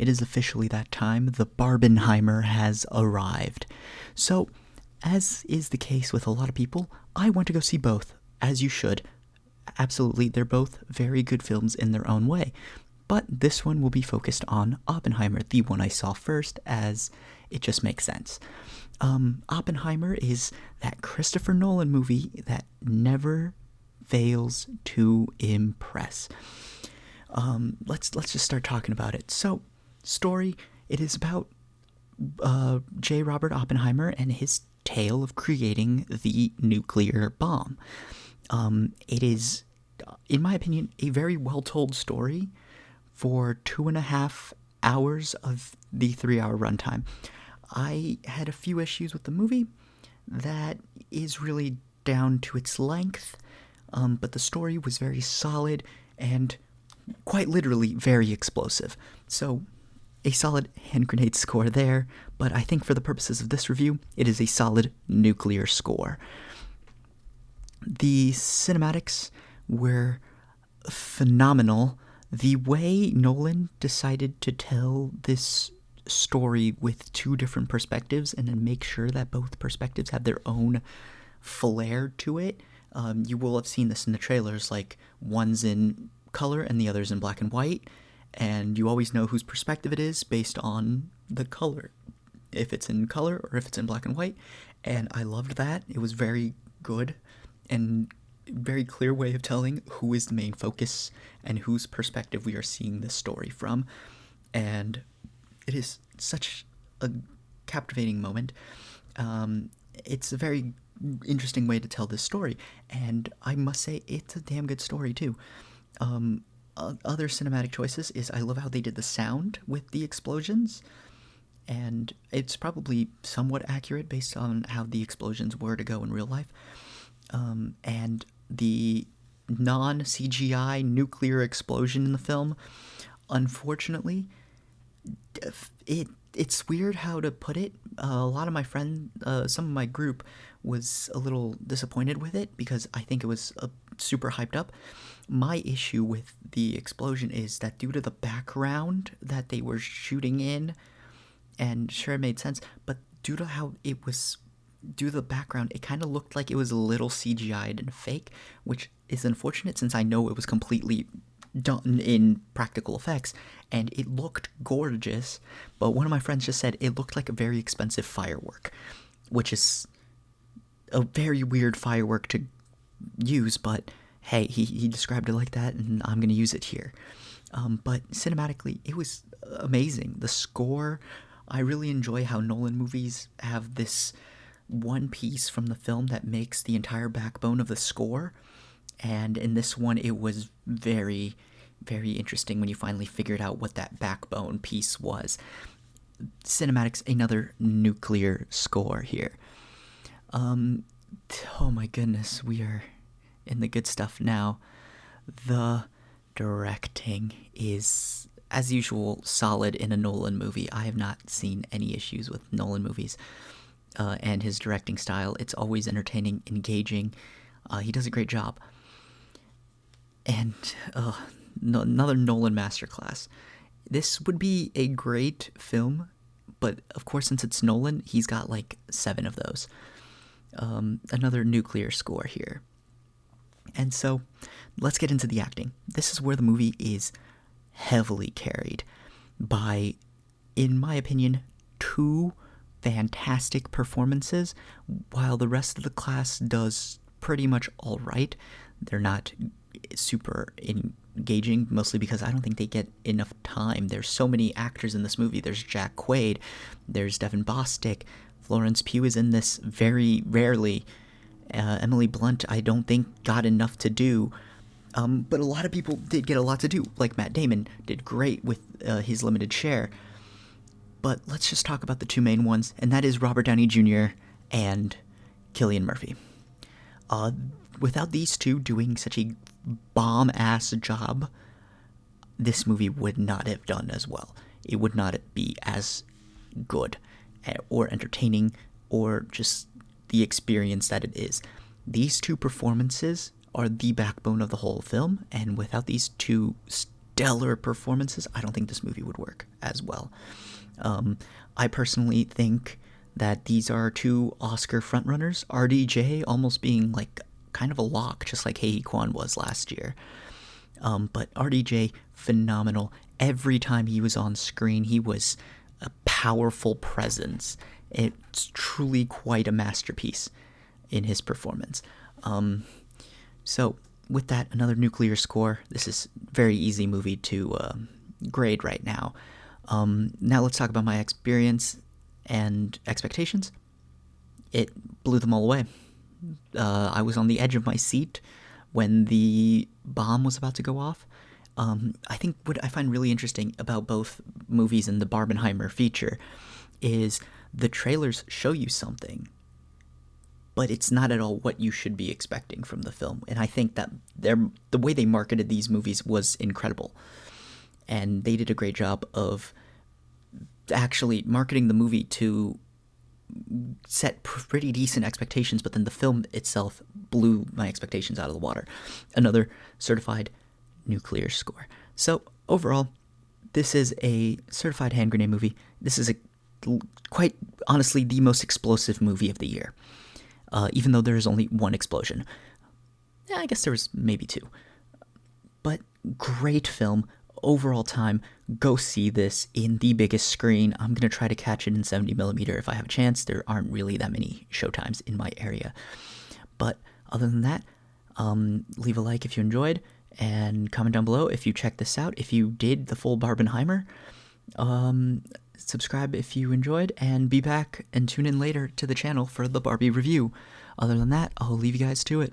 it is officially that time. The Barbenheimer has arrived. So, as is the case with a lot of people, I went to go see both, as you should. Absolutely, they're both very good films in their own way. But this one will be focused on Oppenheimer, the one I saw first, as it just makes sense. Oppenheimer is that Christopher Nolan movie that never fails to impress. Let's just start talking about it. So, story, it is about J. Robert Oppenheimer and his tale of creating the nuclear bomb. It is, in my opinion, a very well-told story for 2.5 hours of the 3-hour runtime. I had a few issues with the movie. That is really down to its length, but the story was very solid and quite literally very explosive. So, a solid hand grenade score there, but I think for the purposes of this review, it is a solid nuclear score. The cinematics were phenomenal. The way Nolan decided to tell this story with two different perspectives and then make sure that both perspectives have their own flair to it. You will have seen this in the trailers, like one's in color and the other's in black and white, and you always know whose perspective it is based on the color, if it's in color or if it's in black and white, and I loved that. It was very good and very clear way of telling who is the main focus and whose perspective we are seeing this story from, and it is such a captivating moment. It's a very interesting way to tell this story, and I must say it's a damn good story too. Other cinematic choices is I love how they did the sound with the explosions, and it's probably somewhat accurate based on how the explosions were to go in real life. And the non-CGI nuclear explosion in the film, unfortunately, it's weird how to put it. A lot of my friends, some of my group was a little disappointed with it because I think it was super hyped up. My issue with the explosion is that due to the background that they were shooting in, and sure it made sense, but due to how it was, due to the background, it kind of looked like it was a little CGI'd and fake, which is unfortunate since I know it was completely done in practical effects, and it looked gorgeous, but one of my friends just said it looked like a very expensive firework, which is a very weird firework to use, but hey, he described it like that, and I'm going to use it here. But cinematically, it was amazing. The score, I really enjoy how Nolan movies have this one piece from the film that makes the entire backbone of the score, and in this one, it was very, very interesting when you finally figured out what that backbone piece was. Cinematics, another nuclear score here. Oh my goodness, we are in the good stuff now. The directing is, as usual, solid in a Nolan movie. I have not seen any issues with Nolan movies and his directing style. It's always entertaining, engaging. He does a great job. And another Nolan masterclass. This would be a great film, but of course, since it's Nolan, he's got like 7 of those. Another nuclear score here. And so, let's get into the acting. This is where the movie is heavily carried by, in my opinion, 2 fantastic performances, while the rest of the class does pretty much all right. They're not super engaging, mostly because I don't think they get enough time. There's so many actors in this movie. There's Jack Quaid, there's Devin Bostick, Florence Pugh is in this very rarely. Emily Blunt, I don't think, got enough to do. But a lot of people did get a lot to do. Like Matt Damon did great with his limited share. But let's just talk about the 2 main ones, and that is Robert Downey Jr. and Cillian Murphy. Without these 2 doing such a bomb-ass job, this movie would not have done as well. It would not be as good or entertaining or just the experience that it is. These 2 performances are the backbone of the whole film, and without these 2 stellar performances, I don't think this movie would work as well. I personally think that these are two Oscar frontrunners, RDJ almost being like kind of a lock, just like Hei Kwan was last year. But RDJ, phenomenal. Every time he was on screen, he was a powerful presence. It's truly quite a masterpiece in his performance. So, with that, another nuclear score. This is a very easy movie to grade right now. Now let's talk about my experience and expectations. It blew them all away. I was on the edge of my seat when the bomb was about to go off. I think what I find really interesting about both movies and the Barbenheimer feature is the trailers show you something, but it's not at all what you should be expecting from the film. And I think that the way they marketed these movies was incredible. And they did a great job of actually marketing the movie to set pretty decent expectations, but then the film itself blew my expectations out of the water. Another certified nuclear score. So overall, this is a certified hand grenade movie. This is quite honestly the most explosive movie of the year, even though there is only one explosion. Yeah, I guess there was maybe two. But great film. Overall time, go see this in the biggest screen. I'm going to try to catch it in 70mm if I have a chance. There aren't really that many showtimes in my area. But other than that, leave a like if you enjoyed, and comment down below if you checked this out. If you did the full Barbenheimer, subscribe if you enjoyed, and be back and tune in later to the channel for the Barbie review. Other than that, I'll leave you guys to it.